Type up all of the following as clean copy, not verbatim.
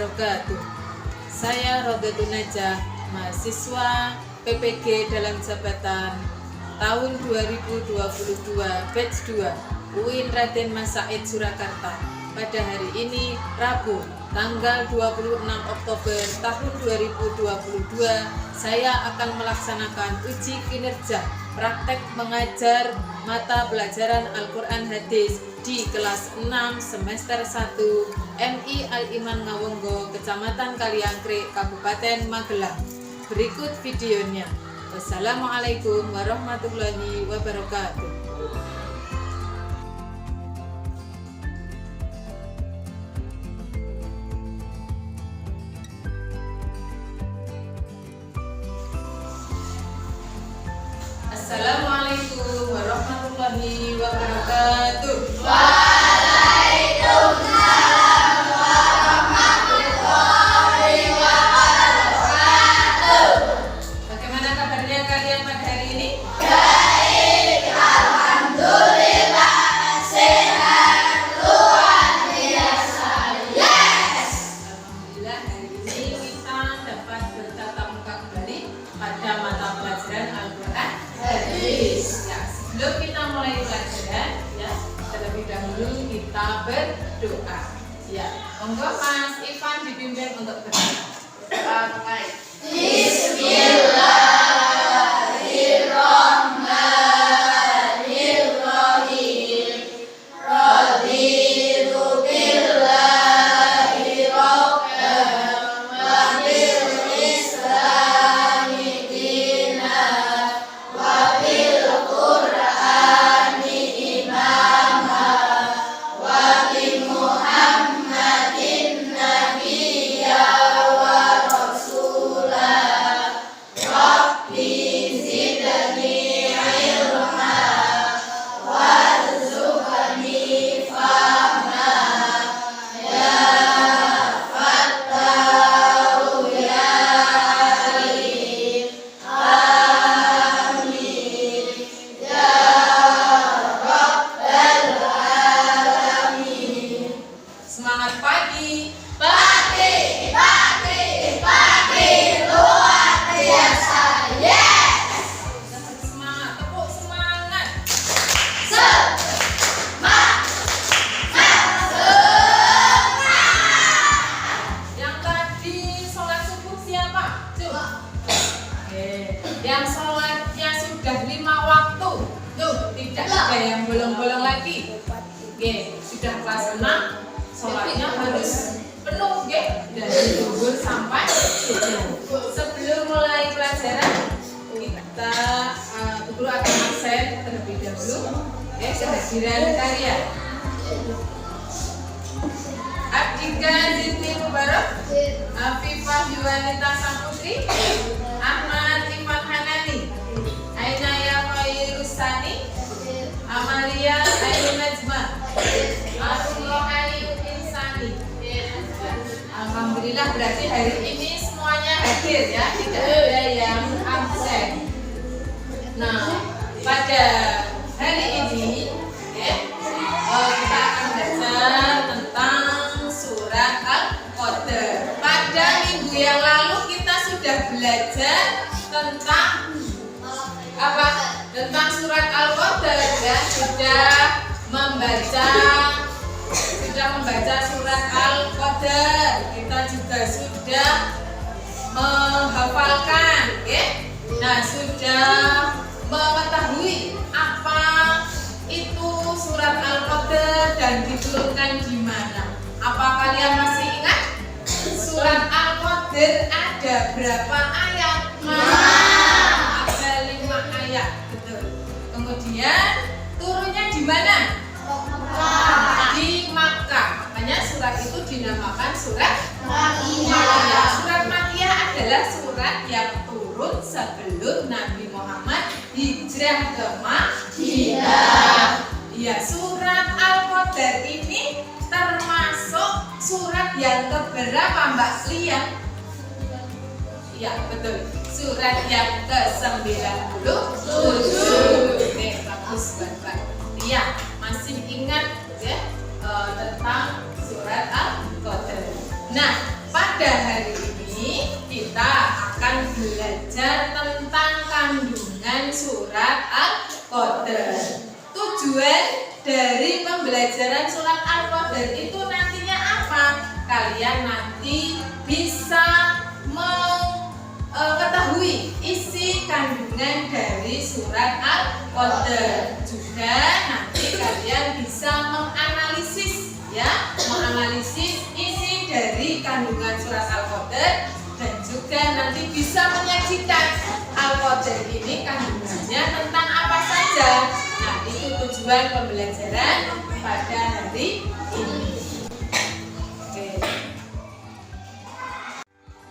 wabarakatuh. Saya Rodatul Najah, mahasiswa PPG dalam jabatan tahun 2022 batch 2 UIN Raden Mas Said Surakarta. Pada hari ini Rabu tanggal 26 Oktober tahun 2022 saya akan melaksanakan uji kinerja praktek mengajar mata pelajaran Al-Quran Hadis di kelas 6 semester 1 MI Al-Iman Ngawonggo, Kecamatan Kaliangkrik, Kabupaten Magelang. Berikut videonya. Wassalamualaikum warahmatullahi wabarakatuh. Assalamualaikum warahmatullahi wabarakatuh. Waalaikumsalam warahmatullahi wabarakatuh. Bagaimana kabarnya kalian pada hari ini? Baik, alhamdulillah, sehat, luar biasa. Yes. Alhamdulillah hari ini kita dapat bertatap muka kembali pada mata pelajaran Al-Quran Hadis. Ya, sebelum kita mulai pelajaran, ya terlebih dahulu kita berdoa. Ya, monggo Mas Ivan dibimbing untuk berdoa. Baik. Bismillahirrahmanirrahim. Raditu billahi rabban wa bil islami dinan wa bil qur'ani imama wa bi Muhammadin nabiyya wa rasulah. Rabbi zidni ilma warzuqni fahma ya fattahu ya alim. Amin ya rabbal alamin. Semangat pagi. Pagi, luar biasa. Yes. Semangat, tepuk semangat. Yang tadi sholat subuh siapa? Cuk. Oke. Yang sholatnya sudah 5 waktu. Tuh, tidak ada yang bolong-bolong lagi. Oke, sudah kelas 6, sholatnya harus penuh, oke? Dari zuhur sampai subuh. Sebelum mulai pelajaran, kita guru akan absen terlebih dahulu. Oke, kehadiran kalian. Abdika Zidni Mubarak, Afifah Yuwanita Saputri, Ahmad Iman Hanani, Ainaya Khairusani, Amalia Ayu Najma, Arullah Ayu Insani. Alhamdulillah berarti hari ini semuanya hadir ya, tidak ada yang absen. Nah, pada hari ini kita akan belajar tentang surat Al-Qadr. Pada minggu yang lalu kita sudah belajar tentang apa? Tentang surat Al-Qadr ya, sudah membaca surat Al-Qadr. Kita juga sudah menghafalkan, oke? Nah, sudah mengetahui apa itu surat Al-Qadr dan diturunkan di mana. Apa kalian masih ingat? Surat Al-Qadr ada berapa ayat? Ada 5 ayat, betul. Kemudian turunnya di mana? Di Makkah. Makanya surat itu dinamakan surat Makkiyah. Surat Makkiyah adalah surat yang turun sebelum Nabi Muhammad hijrah ke Madinah. Ya, surat Al-Qadr ini termasuk surat yang keberapa Mbak Lia? Ya, betul. Surat yang ke-97. Oke, bagus Mbak Lia. Masih ingat ya tentang surat Al-Qadr. Nah, pada hari ini kita akan belajar tentang kandungan surat Al-Qadar. Tujuan dari pembelajaran surat Al-Qadar itu nantinya apa? Kalian nanti bisa mengetahui isi kandungan dari surat Al-Qadar. Juga nanti kalian bisa menganalisis isi dari kandungan surat Al-Qadar, dan juga nanti bisa menyajikan Al-Qadar ini kandungannya tentang apa saja. Nah, itu tujuan pembelajaran pada hari ini. Oke.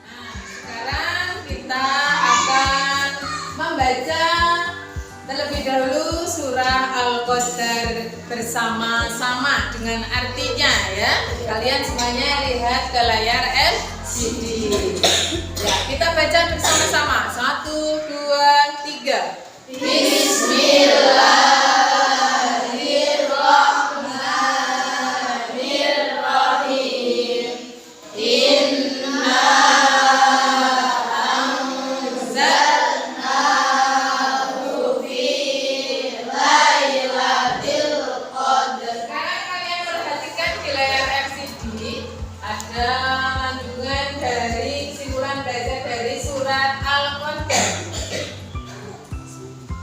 Nah, sekarang kita akan membaca terlebih dahulu surah Al-Qadar bersama-sama dengan artinya ya. Kalian semuanya lihat ke layar LCD. Ya, kita baca bersama-sama. 1, 2, 3. Bismillahirrahmanirrahim. Inna anzalnahu fi lailatul qadar. Sekarang kalian perhatikan di layar LCD ada kandungan dari kesimpulan belajar dari surat Al-Qadar.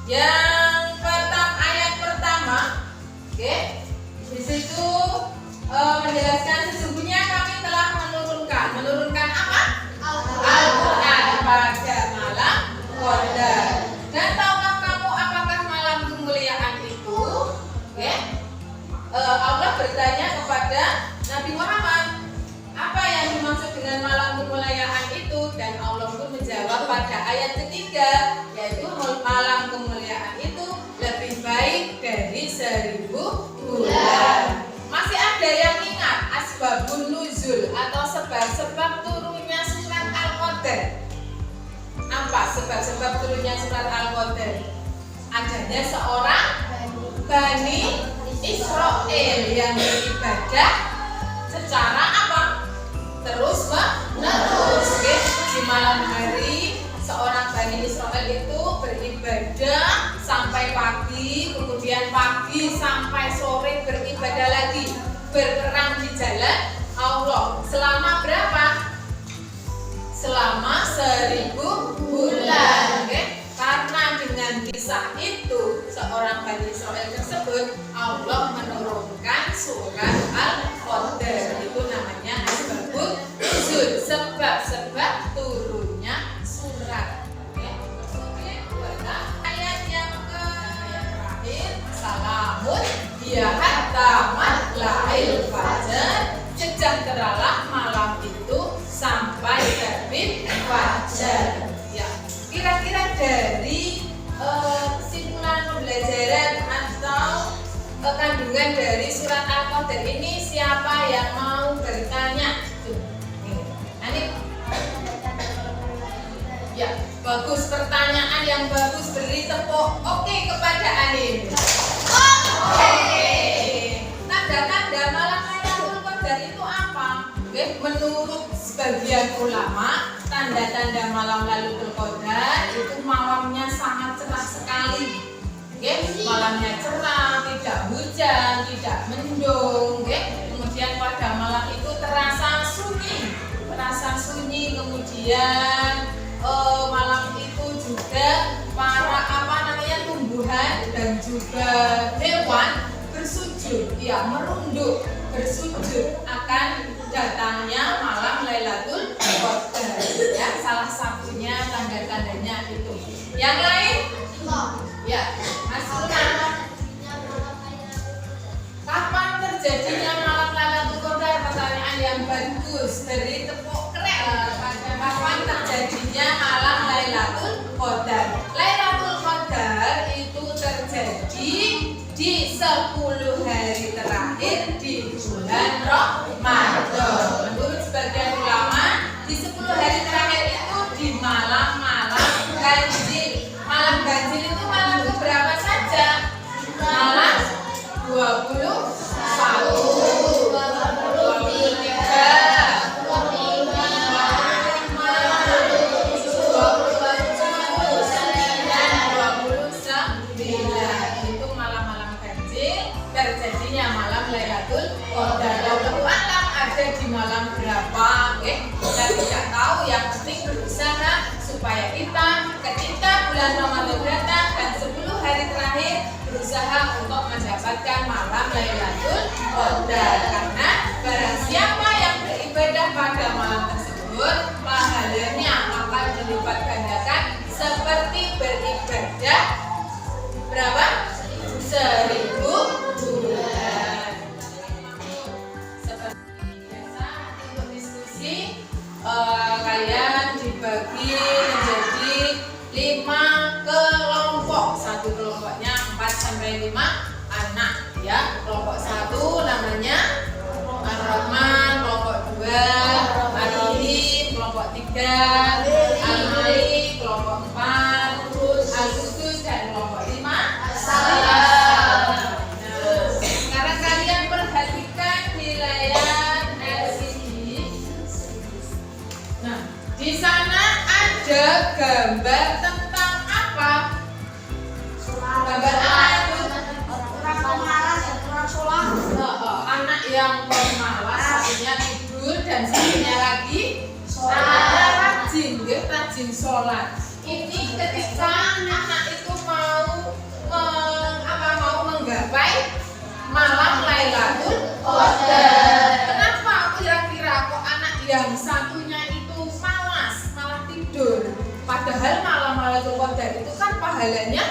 Yang ayat pertama, oke, di situ menjelaskan sesungguhnya kami telah menurunkan apa? Al-Quran pada malam Qadar. Dan tahukah kamu apakah malam kemuliaan itu? Oke, Allah bertanya kepada Nabi Muhammad, apa yang dimaksud dengan malam kemuliaan itu? Dan Allah pun menjawab pada ayat ketiga, yaitu malam kemuliaan itu lebih baik dari 1000 bulan. Masih ada yang ingat asbabun nuzul atau sebab-sebab turunnya surat Al-Qadar? Apa sebab-sebab turunnya surat Al-Qadar? Adanya seorang Bani Israel yang beribadah secara apa? Terus menerus. Oke, di malam hari seorang Bani Israel itu beribadah sampai pagi, kemudian pagi sampai sore beribadah lagi, berperang di jalan Allah. Selama berapa? Selama 1000 bulan. Oke, karena dengan kisah itu seorang Bani Israel tersebut, Allah menurunkan surat Al-Qadar. Itu namanya asbabun nuzul, sebab-sebab turunnya surat. Oke. Kemudian ayat yang terakhir, salamun hiya hatta matla'il fajar, sejahteralah malam itu sampai terbit fajar. Ya, kira-kira dari kesimpulan pembelajaran atau kandungan dari surat Al-Qadar ini siapa yang mau bertanya? Ini. Ya, bagus, pertanyaan yang bagus, beri tepuk oke kepada Anin. Oke. Tanda-tanda malam Lailatul Qadar itu apa? Oke, menurut sebagian ulama, tanda-tanda malam Lailatul Qadar itu malamnya sangat cerah sekali. Oke, malamnya cerah, tidak hujan, tidak mendung. Oke, kemudian pada malam itu terasa sunyi, kemudian malam itu juga para tumbuhan dan juga hewan bersujud, merunduk bersujud akan datangnya malam Lailatul Qadar. Ya, salah satunya tanda-tandanya itu. Yang lain? Ya, Mas Luna. Kapan terjadinya malam Lailatul Qadar? Pertanyaan yang bagus, beri tepuk keren. Kapan terjadinya malam Lailatul Qadar? Lailatul Qadar itu terjadi di 10 hari terakhir di bulan Ramadan. Menurut sebagian ulama, di 10 hari terakhir itu di malam-malam ganjil. Malam ganjil itu malam keberapa saja? Malam 21, 23, 25, supaya kita ketika bulan Ramadan datang dan 10 hari terakhir berusaha untuk mendapatkan malam Lailatul Qadar. Karena barang siapa yang beribadah pada malam tersebut, pahalanya akan dilipat gandakan seperti beribadah berapa? 1000 bulan. Seperti biasa untuk diskusi kalian dibagi menjadi 5 kelompok. Satu kelompoknya 4 sampai 5 anak ya. Kelompok 1 namanya Ar-Rahman, kelompok 2 Ar-Rahim, kelompok 3 Al-Malik, kelompok 4 Al-Qudus, dan kelompok 5 As-Salam. Nah, sekarang kalian perhatikan di layar LCD. Nah, di sana ada gambar tentang apa? Gambar apa itu? Anak yang pemalas, satunya tidur dan satunya lagi ada rajin, rajin sholat. Ini ketika anak itu mau menggapai malam Lailatul Qadar. Kenapa kira-kira kok anak yang satunya itu malas, malah tidur? Padahal malam Lailatul Qadar itu kan pahalanya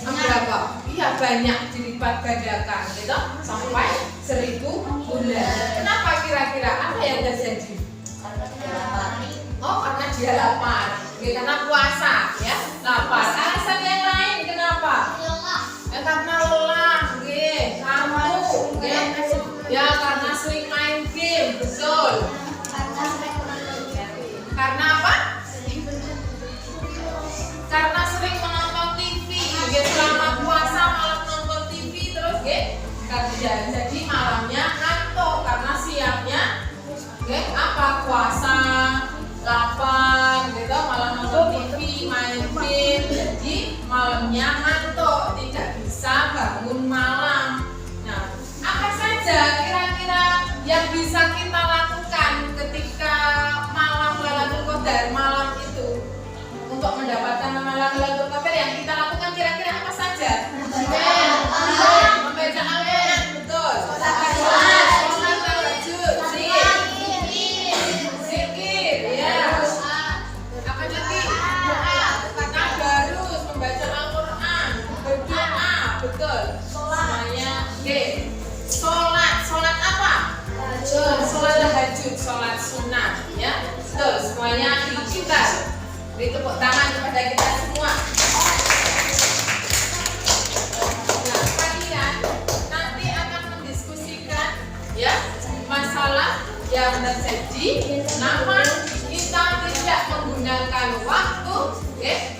berapa? Iya, banyak dilipat gandakan gitu sampai 1000 bulan. Kenapa kira-kira apa yang terjadi? Oh, karena dia lapar. Karena puasa ya, lapar. Alasan yang lain kenapa? Ya karena lelah, ngantuk, ya karena sering main game, betul. Karena apa? Karena sering menonton TV, selama puasa malah nonton TV terus, kerja. Jadi malamnya ngantuk karena siangnya, apa puasa, lapar, gitu, malah nonton TV, main game. Jadi malamnya ngantuk, tidak bisa bangun malam. Nah, apa saja kira-kira yang bisa kita lakukan ketika malam Lailatul Qadar, malam itu untuk mendapatkan malam Lailatul Qadar? Yang kita lakukan kira-kira apa saja? Membaca Al-Quran, betul. Sholat tahajud, zikir, ya. Apa lagi? Tadarus, membaca Al-Quran, berdoa, betul. Semuanya, Sholat apa? Sholat tahajud, sholat sunnah, ya. Betul, semuanya kita. Beri tepuk tangan kepada kita semua. Nah, kalian nanti akan mendiskusikan ya masalah yang terjadi, namun kita tidak menggunakan waktu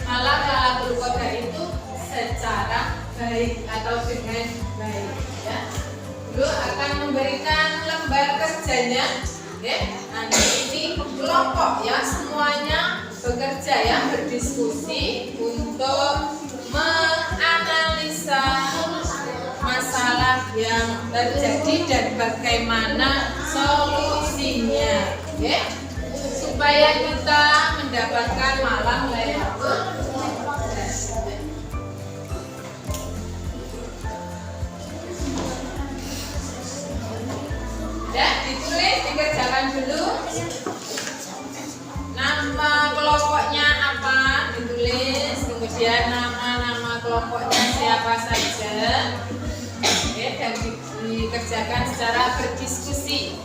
malam Lailatul Qadar itu secara baik atau dengan baik ya. Dulu akan memberikan lembar kerjanya, nanti ini kelompok ya, semuanya bekerja ya, berdiskusi untuk menganalisa masalah yang terjadi dan bagaimana solusinya, supaya kita mendapatkan malam Lailatul Qadar. Ya, ditulis, dikerjakan dulu. Nama kelompoknya apa? Ditulis, kemudian nama kelompoknya siapa saja. Dan dikerjakan secara berdiskusi.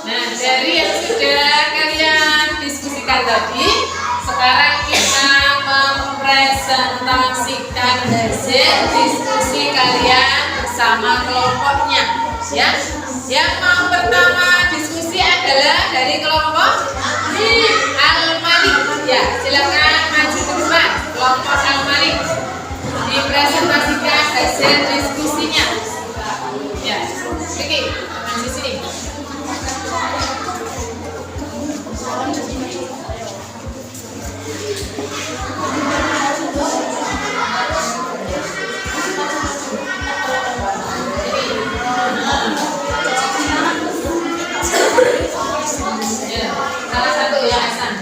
Nah, dari yang sudah kalian diskusikan tadi, sekarang kita mempresentasikan hasil diskusi kalian bersama kelompoknya, ya. Yang mau pertama diskusi adalah dari kelompok Al-Malik, ya. Silakan maju ke depan, kelompok Al-Malik. Dipresentasikan hasil diskusinya. Ya, Riki, maju sini. Ya, salah satu ya Hasan.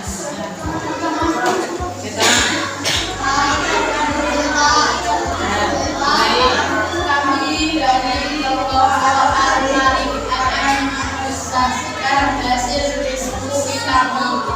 Kita. Kami dari kelompok Al-Malik akan mempresentasikan hasil diskusi kami.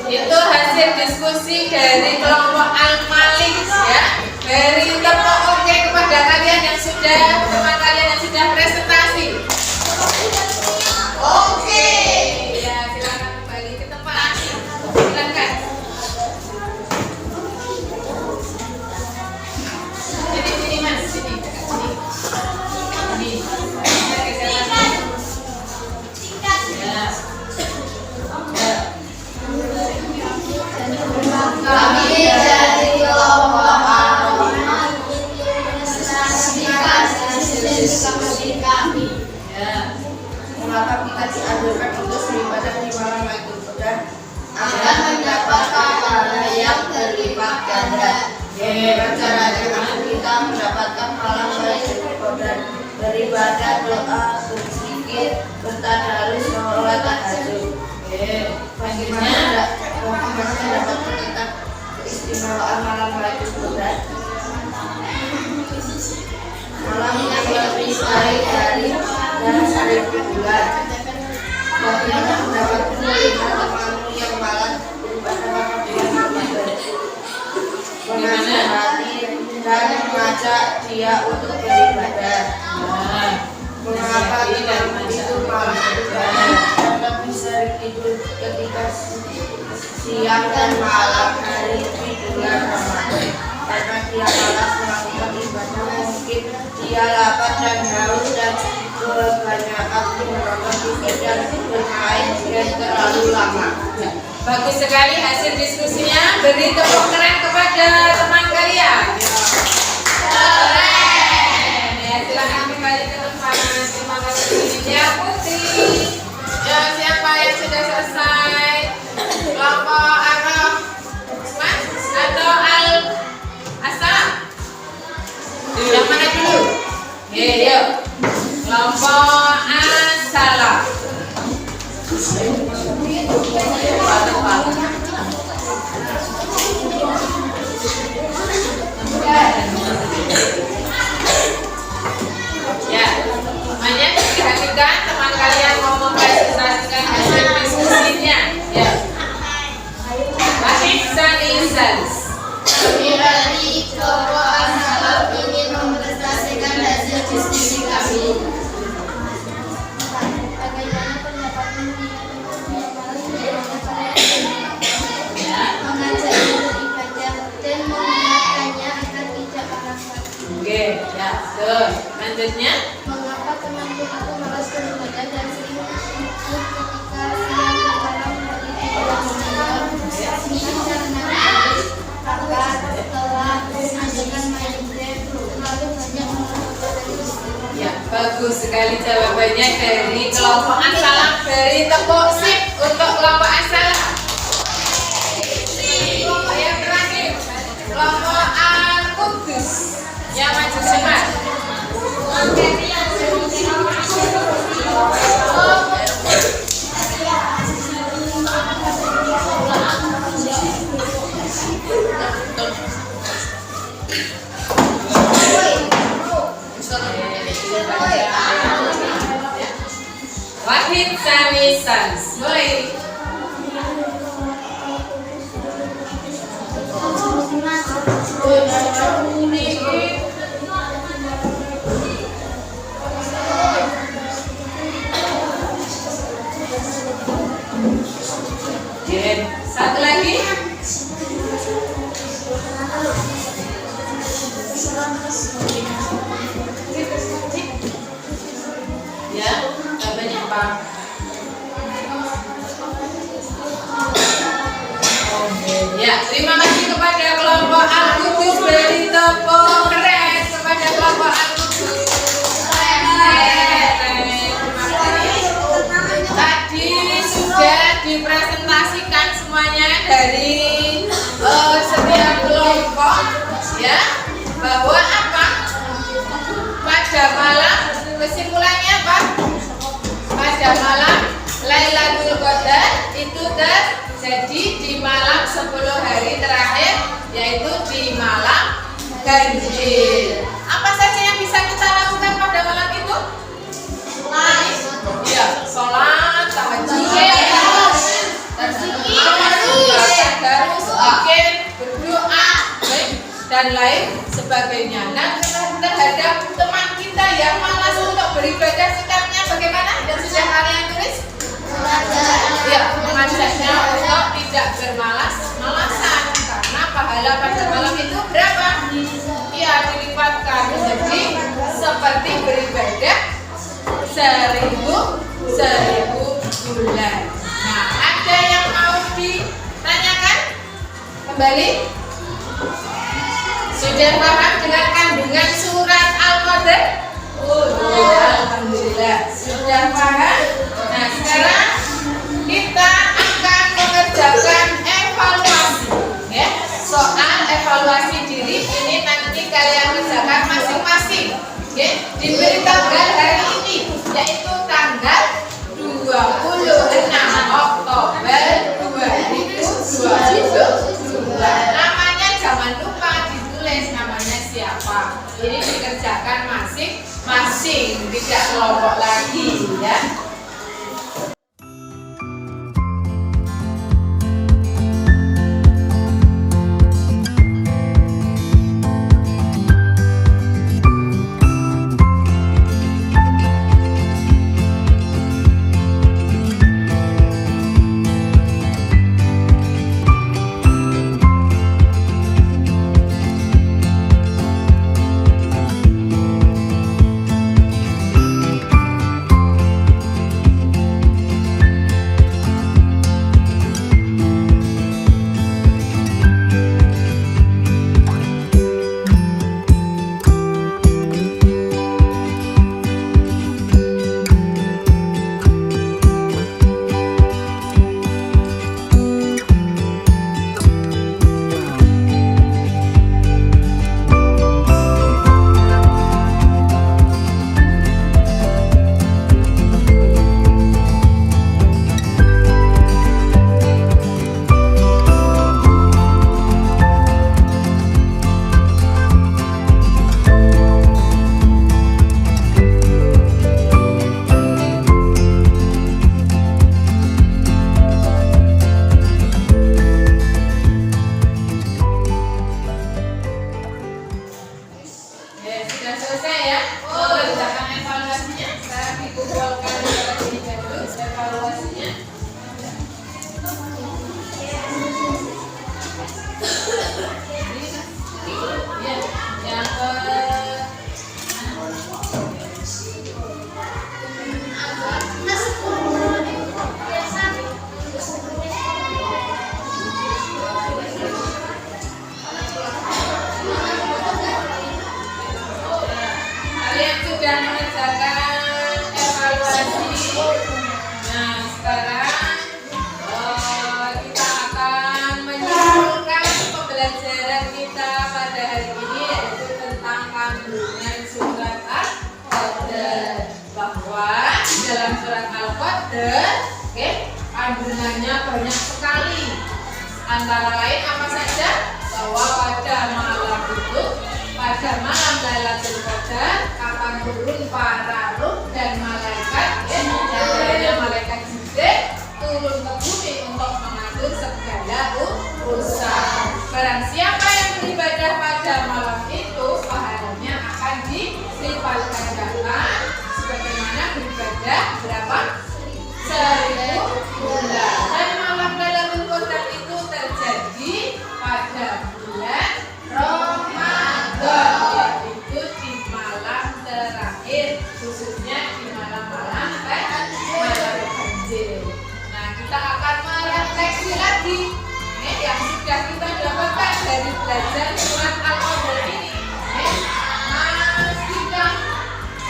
Itu hasil diskusi dari kelompok Al-Malik, ya. Beri tepuk oke kepada kalian yang sudah, teman kalian yang sudah presentasi. Oke. Ya, silakan kembali ke tempat. Silakan. Sini Mas, sini. Sini. Kami dari kelompok Al-Malik mempresentasikan hasil diskusi kami. Mengapa kita dianjurkan untuk beribadah di malam Lailatul Qadar? Akan mendapatkan pahala yang berlipat ganda. Dengan caranya kita mendapatkan malam Lailatul Qadar, beribadah, doa, berzikir, bertadarus, sholat tahajud. Bagaimana mendapatkan tentang keistimewaan malam Lailatul Qadar? Malam yang lebih baik dari dan 1000 bulan. Bagaimana mendapatkan melihat temanmu yang malas beribadah kepada Allah, menasihati dan mengajak dia untuk beribadah. Mengapa temanmu itu malas beribadah dan lebih sering tidur ketika siang dan malam hari di bulan Ramadan? Karena dia malas melakukan ibadah, mungkin dia lapar dan haus dan kebanyakan menonton TV dan bermain game terlalu lama. Bagus sekali hasil diskusinya. Beri tepuk keren kepada teman kalian. Keren. Ya, silakan kembali ke tempat. Terima kasih. Ya, Putri. Ya, siapa yang sudah selesai? Kelompok Araf Mas atau Asal? Yang mana dulu? Yuk. Kelompok Asalah. Ya, semuanya diperhatikan teman kalian mau mempresentasikan hasil diskusinya. Ya. Baik, Salis. Kami dari kelompok Al-Malik ingin mempresentasikan hasil diskusi kami. Bagaimana pendapatmu mengajak beribadah dan mengingatkannya agar tidak malas? Oke, ya, terus lanjutnya. Mengapa temanku itu malas beribadah dan sering tidur ketika siang dan malam hari di bulan Ramadan? Karena setelah dengan main game terlalu banyak melakukan dari Ya, bagus sekali jawabannya dari kelompok Asalah. Dari tepuk sip untuk kelompok Asalah. Yang terakhir, kelompok Al-Qudus. Yang maju cepat. Wahid Sami Sans. Mulai. Satu lagi. Ya, banyak apa? Ya, terima kasih kepada kelompok Al-Qudus, beri tepuk keren kepada kelompok Al-Qudus. Tadi sudah dipresentasikan semuanya dari setiap kelompok, ya, bahwa apa? Pada malam, kesimpulannya apa? Pada malam Lailatul Qadar itu terjadi di malam 10 hari terakhir, yaitu di malam ganjil. Apa saja yang bisa kita lakukan pada malam itu? Iya, sholat, tahajud, tadarus, zikir, berdoa, dan lain sebagainya. Nah, terhadap teman kita yang malas untuk beribadah, sikapnya bagaimana? Dan sudah kalian tulis? Ya, mengajaknya untuk tidak bermalas-malasan, karena pahala pada malam itu berapa? Ya, dilipatkan menjadi seperti beribadah 1000 bulan. Nah, ada yang mau ditanyakan kembali? Sudah paham dengan kandungan surat Al-Qadar? Alhamdulillah sudah paham. Nah, sekarang kita akan mengerjakan evaluasi, ya. Soal evaluasi diri ini nanti kalian kerjakan masing-masing, ya. Diberi tanggal hari ini, yaitu tanggal 26 Oktober 2022. Namanya jangan lupa ditulis namanya siapa. Ini dikerjakan masing-masing, tidak kelompok lagi, ya. kandungannya banyak sekali. Antara lain apa saja? Bahwa pada malam itu, pada malam Lailatul Qadar akan turun para ruh dan malaikat yang turun ke bumi untuk mengatur segala urusan. Barang siapa yang beribadah pada malam itu, pahalanya akan dilipat gandakan sebagaimana beribadah berapa? 1000 bulan. Dan malam Lailatul Qadar itu terjadi pada bulan Ramadan, yaitu di malam terakhir, khususnya di malam-malam malam ganjil. Nah, kita akan merefleksi lagi yang sudah kita dapatkan dari belajar surat Al-Qadar ini. Mas kita,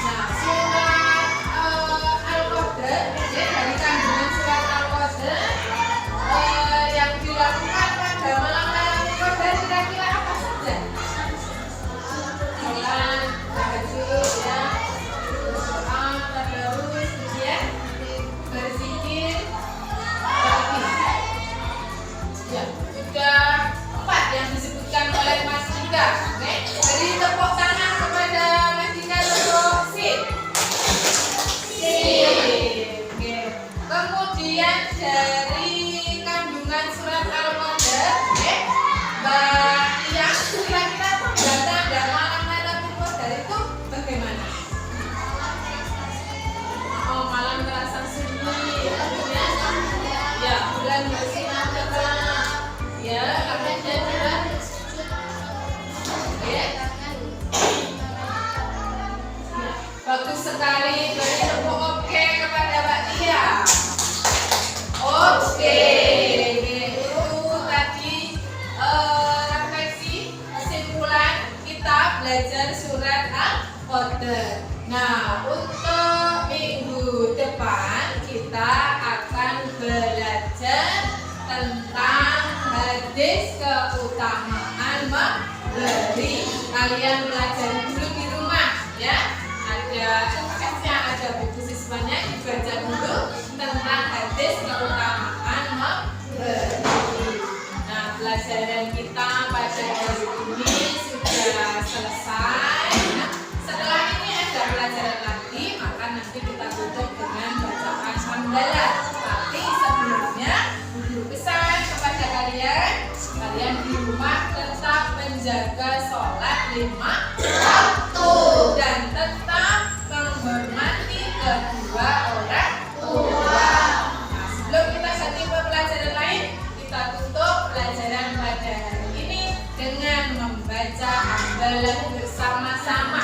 nah surat Al-Qadar, dari kandungan surat Al-Qadar yang dilakukan pada malam Lailatul Qadar kira-kira apa saja? Sholat, tahajud, ya, berdoa, tadarus, ujian, berzikir, ya, sudah 4 yang disebutkan oleh Mas Dika. Oke, beri tepuk tangan kepada Mas Dika untuk sip. Oke. Kemudian dari kandungan surat Al-Qadar, Mbak Tia, kira-kira tanda-tanda malam Lailatul Qadar itu bagaimana? Oh, malam terasa sunyi, ya, bulan bersinar terang, ya, kemudian juga, ya, bagus sekali, beri tepuk oke kepada Mbak Tia. Oke, itu tadi refleksi kesimpulan kita belajar surat Al-Qadar. Nah, untuk minggu depan kita akan belajar tentang hadis keutamaan memberi. Kalian belajar dulu di rumah, ya. Ada SKS-nya, ada buku siswanya, dibaca dulu tentang hadis keutamaan memberi. Nah, pelajaran kita pada hari ini sudah selesai. Nah, setelah ini ada pelajaran lagi, maka nanti kita tutup dengan bacaan hamdalah. Tapi sebelumnya, guru pesan kepada kalian di rumah tetap menjaga sholat 5 waktu dan tetap menghormati kedua orang tua. Nah, sebelum kita ganti ke pelajaran lain, kita tutup pelajaran pada hari ini dengan membaca hamdalah bersama-sama.